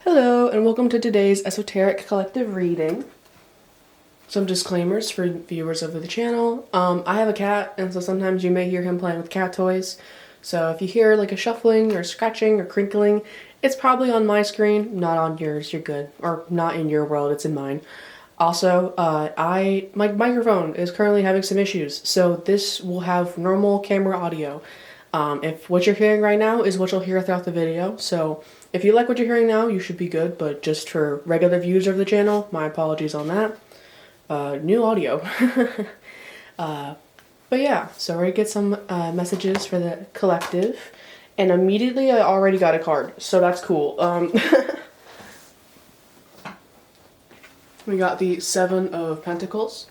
Hello, and welcome to today's esoteric collective reading. Some disclaimers for viewers of the channel. I have a cat, and so sometimes you may hear him playing with cat toys. So if you hear like a shuffling or scratching or crinkling, it's probably on my screen, not on yours. You're good. Or not in your world, it's in mine. Also, my microphone is currently having some issues, so this will have normal camera audio. If what you're hearing right now is what you'll hear throughout the video, so if you like what you're hearing now, you should be good, but just for regular viewers of the channel, my apologies on that. New audio. But yeah, so we're gonna get some messages for the collective, and immediately I already got a card, so that's cool. We got the Seven of Pentacles.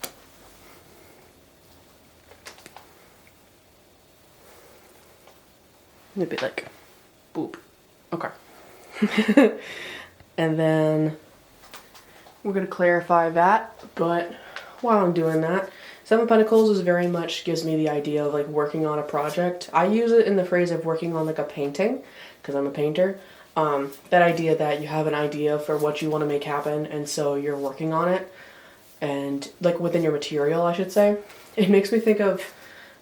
Maybe like, boop. Okay. And then we're going to clarify that, but while I'm doing that, Seven of Pentacles is very much gives me the idea of like working on a project. I use it in the phrase of working on like a painting, because I'm a painter. That idea that you have an idea for what you want to make happen, and so you're working on it, and like within your material, I should say. It makes me think of,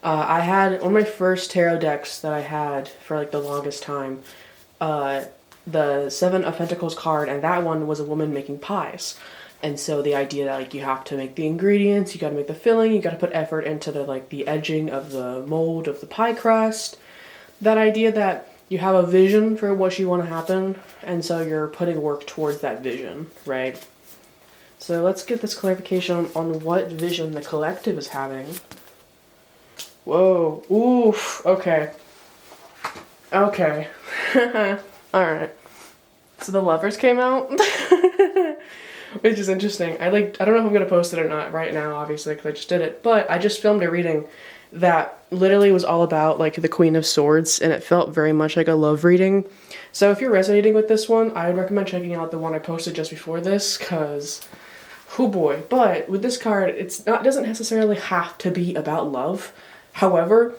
I had one of my first tarot decks that I had for like the longest time, the Seven of Pentacles card, and that one was a woman making pies. And so the idea that like you have to make the ingredients, you got to make the filling, you got to put effort into the edging of the mold of the pie crust. That idea that you have a vision for what you want to happen, and so you're putting work towards that vision, right? So let's get this clarification on what vision the collective is having. Whoa, oof, okay. Okay. Alright. So the Lovers came out, which is interesting. I don't know if I'm gonna post it or not right now, obviously, because I just did it, but I just filmed a reading that literally was all about like the Queen of Swords, and it felt very much like a love reading. So if you're resonating with this one, I would recommend checking out the one I posted just before this, because oh boy. But with this card, it doesn't necessarily have to be about love. However,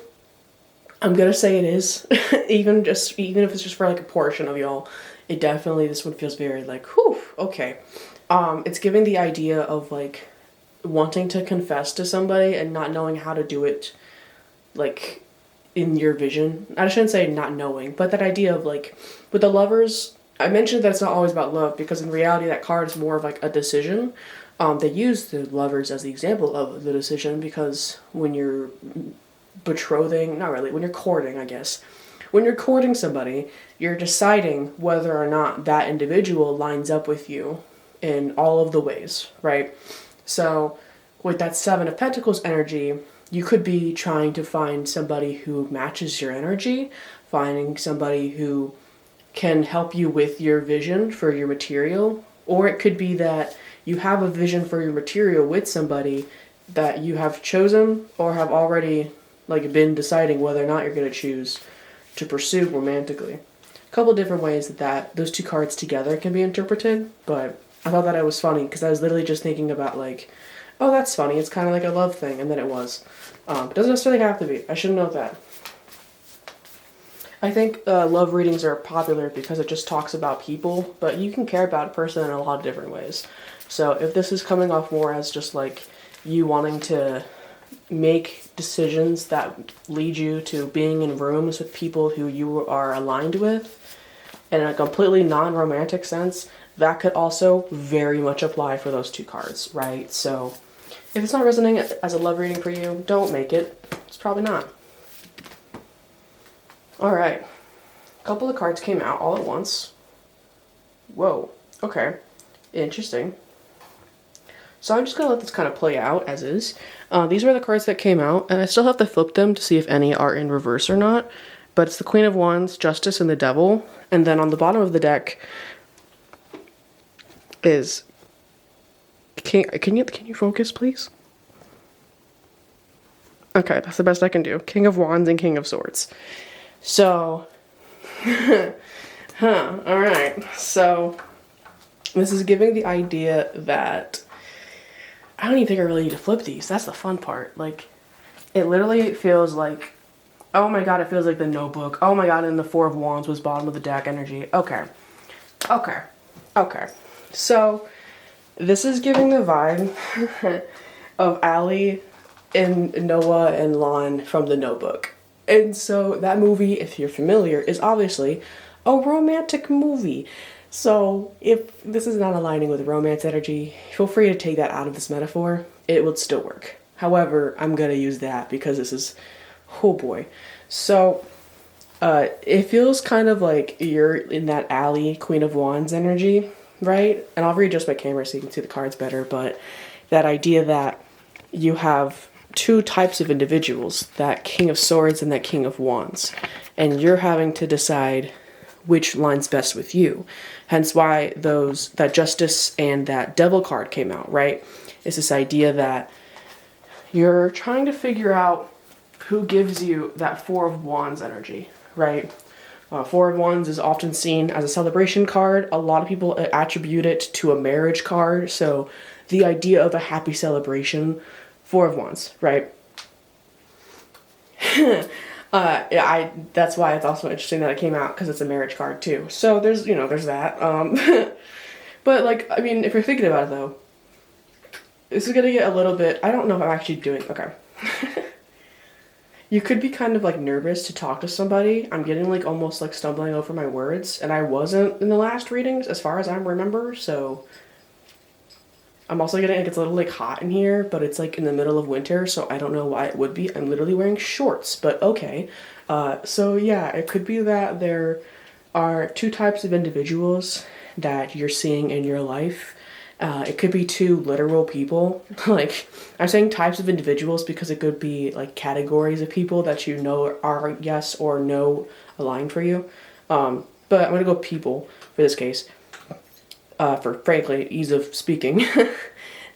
I'm gonna say it is. even if it's just for like a portion of y'all, it definitely, this one feels very like, whew, okay. It's giving the idea of like wanting to confess to somebody and not knowing how to do it, like in your vision. I shouldn't say not knowing, but that idea of like with the Lovers, I mentioned that it's not always about love, because in reality that card is more of like a decision. They use the Lovers as the example of the decision, because when you're betrothing, not really, when you're courting, I guess. When you're courting somebody, you're deciding whether or not that individual lines up with you in all of the ways, right? So with that Seven of Pentacles energy, you could be trying to find somebody who matches your energy, finding somebody who can help you with your vision for your material, or it could be that you have a vision for your material with somebody that you have chosen or have already like been deciding whether or not you're going to choose to pursue romantically. A couple different ways that those two cards together can be interpreted, but I thought that it was funny because I was literally just thinking about like, oh, that's funny, it's kind of like a love thing, and then it was. It doesn't necessarily have to be. I should know that. I think love readings are popular because it just talks about people, but you can care about a person in a lot of different ways. So if this is coming off more as just like you wanting to make decisions that lead you to being in rooms with people who you are aligned with in a completely non-romantic sense, that could also very much apply for those two cards, right? So if it's not resonating as a love reading for you, don't make it. It's probably not. Alright. A couple of cards came out all at once. Whoa. Okay. Interesting. So I'm just going to let this kind of play out as is. These were the cards that came out, and I still have to flip them to see if any are in reverse or not. But it's the Queen of Wands, Justice, and the Devil. And then on the bottom of the deck is King. Can you focus, please? Okay, that's the best I can do. King of Wands and King of Swords. So, alright. So, this is giving the idea that I don't even think I really need to flip these. That's the fun part. Like, it literally feels like, oh my god, it feels like the Notebook. Oh my god, and the Four of Wands was bottom of the deck energy. Okay. Okay. Okay. So, this is giving the vibe of Allie and Noah and Lon from The Notebook. And so, that movie, if you're familiar, is obviously a romantic movie. So, if this is not aligning with romance energy, feel free to take that out of this metaphor. It would still work. However, I'm gonna use that because this is, oh boy. So, it feels kind of like you're in that Allie, Queen of Wands energy, right? And I'll readjust my camera so you can see the cards better, but that idea that you have two types of individuals, that King of Swords and that King of Wands, and you're having to decide which lines best with you. Hence why that Justice and that Devil card came out, right? It's this idea that you're trying to figure out who gives you that Four of Wands energy, right? Four of Wands is often seen as a celebration card. A lot of people attribute it to a marriage card. So the idea of a happy celebration, Four of Wands, right? That's why it's also interesting that it came out, because it's a marriage card too. So there's that. But like, I mean, if you're thinking about it though, this is gonna get a little bit, I don't know if I'm actually doing, okay. You could be kind of like nervous to talk to somebody. I'm getting like almost like stumbling over my words, and I wasn't in the last readings as far as I remember, so I'm also getting like it's a little like hot in here, but it's like in the middle of winter, so I don't know why it would be. I'm literally wearing shorts, but okay. So yeah, it could be that there are two types of individuals that you're seeing in your life. It could be two literal people. Like, I'm saying types of individuals because it could be like categories of people that you know are yes or no aligned for you. But I'm gonna go people for this case. For frankly, ease of speaking.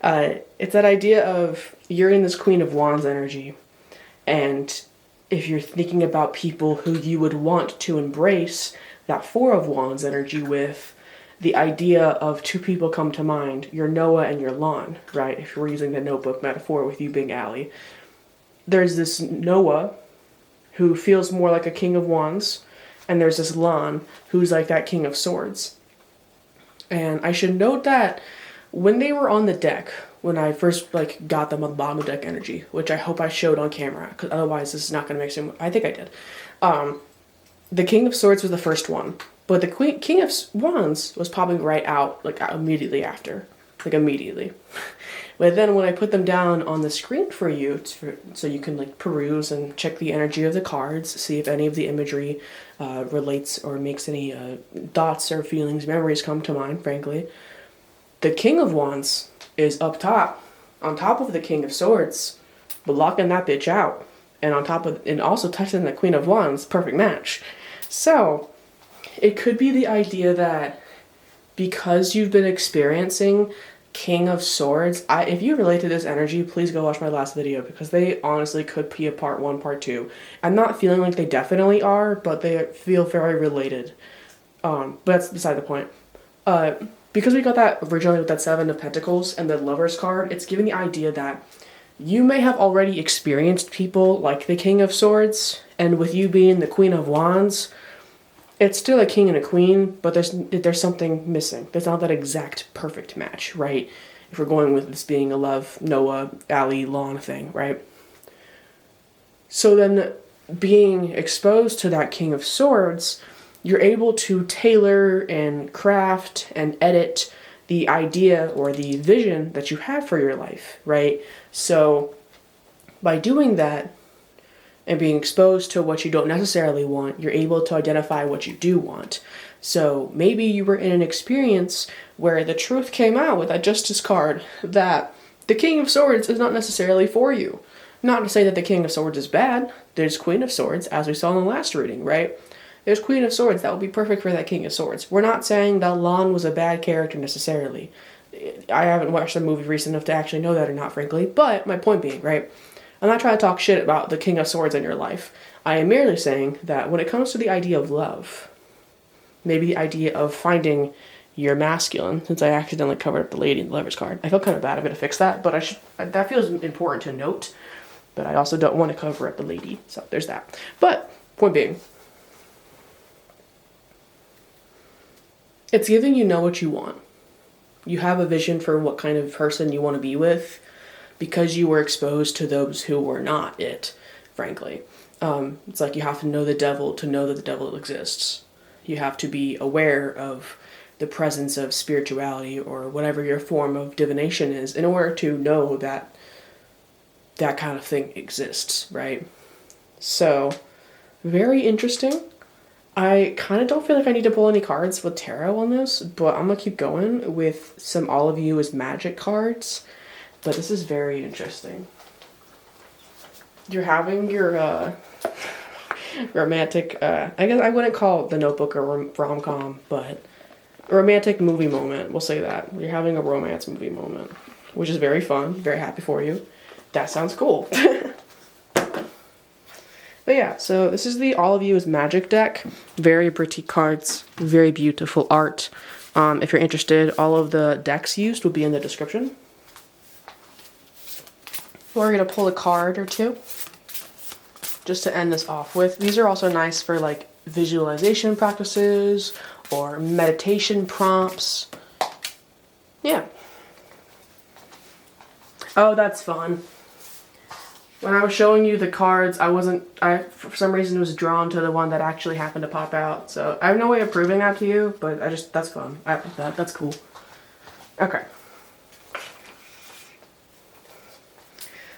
It's that idea of you're in this Queen of Wands energy, and if you're thinking about people who you would want to embrace that Four of Wands energy with, the idea of two people come to mind. You're Noah and you're Lon, right? If we're using the Notebook metaphor with you being Allie. There's this Noah who feels more like a King of Wands, and there's this Lon who's like that King of Swords. And I should note that when they were on the deck, when I first like got them on the bottom of deck energy, which I hope I showed on camera, because otherwise this is not going to make sense. I think I did. The King of Swords was the first one, but the King of Wands was probably right out, like immediately after, like immediately. But then when I put them down on the screen for you, so you can like peruse and check the energy of the cards, see if any of the imagery relates or makes any thoughts or feelings, memories come to mind, frankly. The King of Wands is up top, on top of the King of Swords, blocking that bitch out. And on top of, and also touching the Queen of Wands, perfect match. So, it could be the idea that because you've been experiencing King of Swords, if you relate to this energy, please go watch my last video, because they honestly could be a part 1, part 2. I'm not feeling like they definitely are, but they feel very related. But that's beside the point. Because we got that originally with that Seven of Pentacles and the Lover's card, it's giving the idea that you may have already experienced people like the King of Swords, and with you being the Queen of Wands, it's still a king and a queen, but there's something missing. There's not that exact perfect match, right? If we're going with this being a love, Noah, Allie, Lon thing, right? So then, being exposed to that King of Swords, you're able to tailor and craft and edit the idea or the vision that you have for your life, right? So, by doing that, and being exposed to what you don't necessarily want, you're able to identify what you do want. So maybe you were in an experience where the truth came out with that Justice card that the King of Swords is not necessarily for you. Not to say that the King of Swords is bad. There's Queen of Swords, as we saw in the last reading, right? There's Queen of Swords that would be perfect for that King of Swords. We're not saying that Lon was a bad character necessarily. I haven't watched the movie recent enough to actually know that or not, frankly. But my point being, right? I'm not trying to talk shit about the King of Swords in your life. I am merely saying that when it comes to the idea of love, maybe the idea of finding your masculine, since I accidentally covered up the lady in the Lover's card. I feel kind of bad. I'm going to fix that, but that feels important to note. But I also don't want to cover up the lady, so there's that. But, point being, It's giving you know what you want. You have a vision for what kind of person you want to be with because you were exposed to those who were not it, frankly. It's like you have to know the devil to know that the devil exists. You have to be aware of the presence of spirituality or whatever your form of divination is in order to know that that kind of thing exists, right? So, very interesting. I kind of don't feel like I need to pull any cards with tarot on this, but I'm going to keep going with some All of You as Magic cards. But this is very interesting. You're having your romantic, I guess I wouldn't call The Notebook a rom-com, but a romantic movie moment, we'll say that. You're having a romance movie moment, which is very fun, very happy for you. That sounds cool. But yeah, so this is the All of You as Magic deck. Very pretty cards, very beautiful art. If you're interested, all of the decks used will be in the description. We're going to pull a card or two just to end this off with. These are also nice for like visualization practices or meditation prompts. Yeah. Oh, that's fun. When I was showing you the cards, I for some reason was drawn to the one that actually happened to pop out. So I have no way of proving that to you, but that's fun. I like that. That's cool. Okay.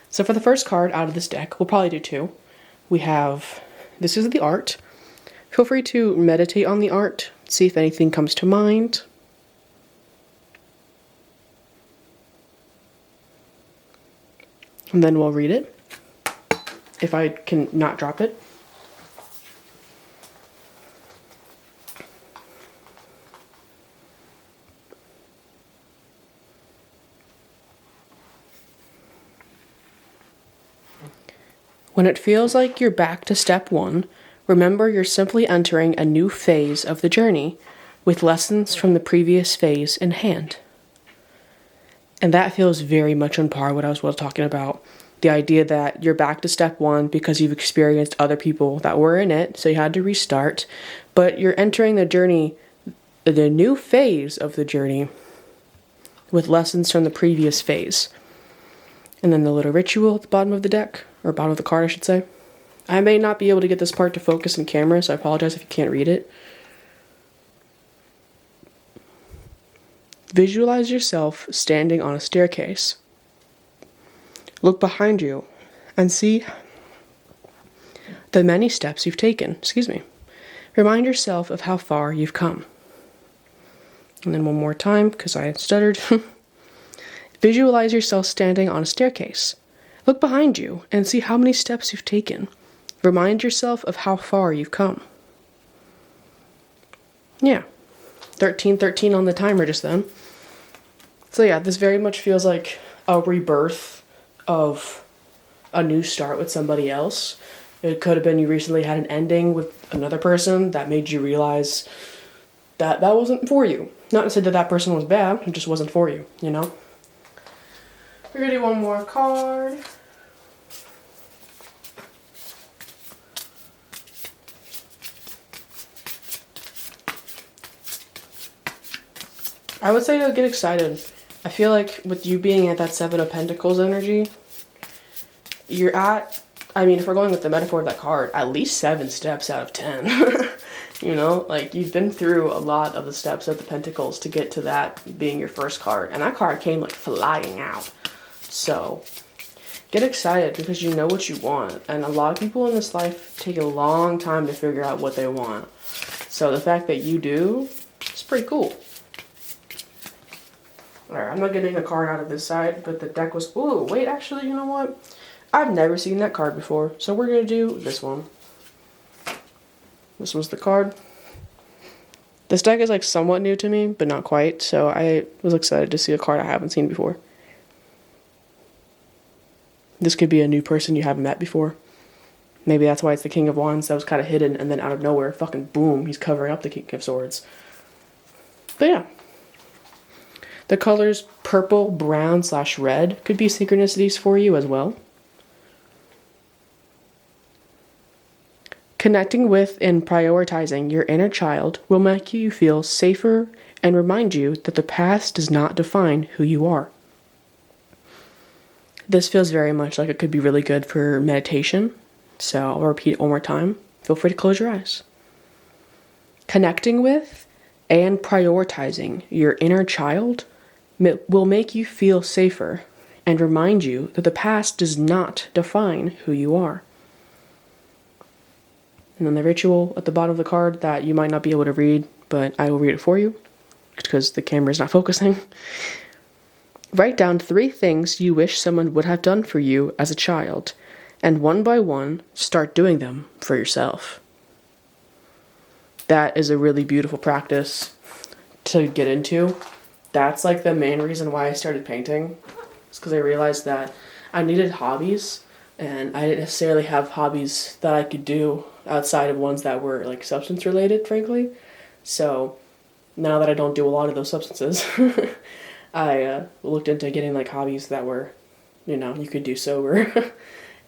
So for the first card out of this deck, we'll probably do two. We have, this is the art. Feel free to meditate on the art, see if anything comes to mind. And then we'll read it. If I can not drop it. When it feels like you're back to step one, remember you're simply entering a new phase of the journey with lessons from the previous phase in hand. And that feels very much on par with what I was talking about. The idea that you're back to step one because you've experienced other people that were in it, so you had to restart. But you're entering the journey, the new phase of the journey, with lessons from the previous phase. And then the little ritual at the bottom of the deck, or bottom of the card, I should say. I may not be able to get this part to focus in camera, so I apologize if you can't read it. Visualize yourself standing on a staircase. Look behind you and see the many steps you've taken. Remind yourself of how far you've come. And then one more time, because I stuttered. Visualize yourself standing on a staircase. Look behind you and see how many steps you've taken. Remind yourself of how far you've come. Yeah. 13:13 on the timer just then. So yeah, this very much feels like a rebirth of a new start with somebody else. It could have been you recently had an ending with another person that made you realize that that wasn't for you. Not to say that that person was bad, it just wasn't for you, you know? We're gonna do one more card. I would say to get excited. I feel like with you being at that Seven of Pentacles energy, you're at, I mean, if we're going with the metaphor of that card, at least 7 steps out of 10. You know, like you've been through a lot of the steps of the Pentacles to get to that being your first card. And that card came like flying out. So get excited because you know what you want. And a lot of people in this life take a long time to figure out what they want. So the fact that you do, it's pretty cool. Alright, I'm not getting a card out of this side, but the deck was, ooh, wait, actually, you know what? I've never seen that card before, so we're going to do this one. This was the card. This deck is like somewhat new to me, but not quite, so I was excited to see a card I haven't seen before. This could be a new person you haven't met before. Maybe that's why it's the King of Wands that was kind of hidden, and then out of nowhere, fucking boom, he's covering up the King of Swords. But yeah. The colors purple, brown / red could be synchronicities for you as well. Connecting with and prioritizing your inner child will make you feel safer and remind you that the past does not define who you are. This feels very much like it could be really good for meditation, so I'll repeat it one more time. Feel free to close your eyes. Connecting with and prioritizing your inner child will make you feel safer and remind you that the past does not define who you are. And then the ritual at the bottom of the card that you might not be able to read, but I will read it for you because the camera is not focusing. Write down 3 things you wish someone would have done for you as a child, and one by one, start doing them for yourself. That is a really beautiful practice to get into. That's like the main reason why I started painting. It's because I realized that I needed hobbies, and I didn't necessarily have hobbies that I could do outside of ones that were like substance related, frankly. So now that I don't do a lot of those substances, I looked into getting like hobbies that were, you could do sober,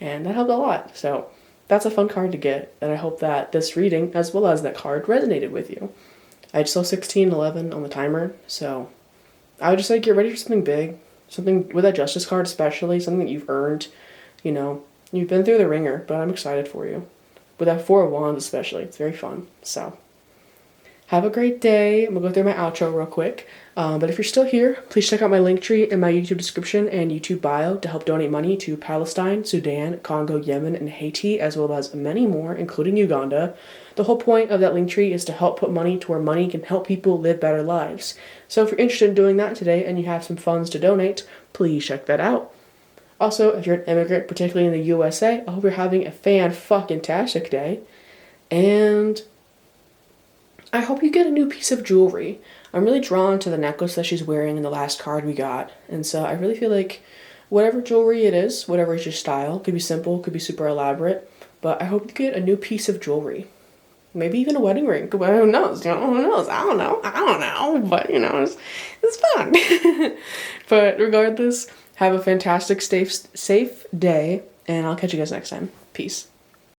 and that helped a lot. So that's a fun card to get, and I hope that this reading, as well as that card, resonated with you. I just saw 1611 on the timer, so I would just say get ready for something big, something with that Justice card especially, something that you've earned. You've been through the ringer, but I'm excited for you. With that 4 of Wands especially, it's very fun. So have a great day. I'm going to go through my outro real quick. But if you're still here, please check out my Linktree in my YouTube description and YouTube bio to help donate money to Palestine, Sudan, Congo, Yemen, and Haiti, as well as many more, including Uganda. The whole point of that Linktree is to help put money to where money can help people live better lives. So if you're interested in doing that today and you have some funds to donate, please check that out. Also, if you're an immigrant, particularly in the USA, I hope you're having a fan-fucking-tastic day. And I hope you get a new piece of jewelry. I'm really drawn to the necklace that she's wearing in the last card we got. And so I really feel like whatever jewelry it is, whatever is your style, could be simple, could be super elaborate, but I hope you get a new piece of jewelry. Maybe even a wedding ring. Who knows? Who knows? I don't know. But, it's fun. But regardless, have a fantastic, safe day, and I'll catch you guys next time. Peace.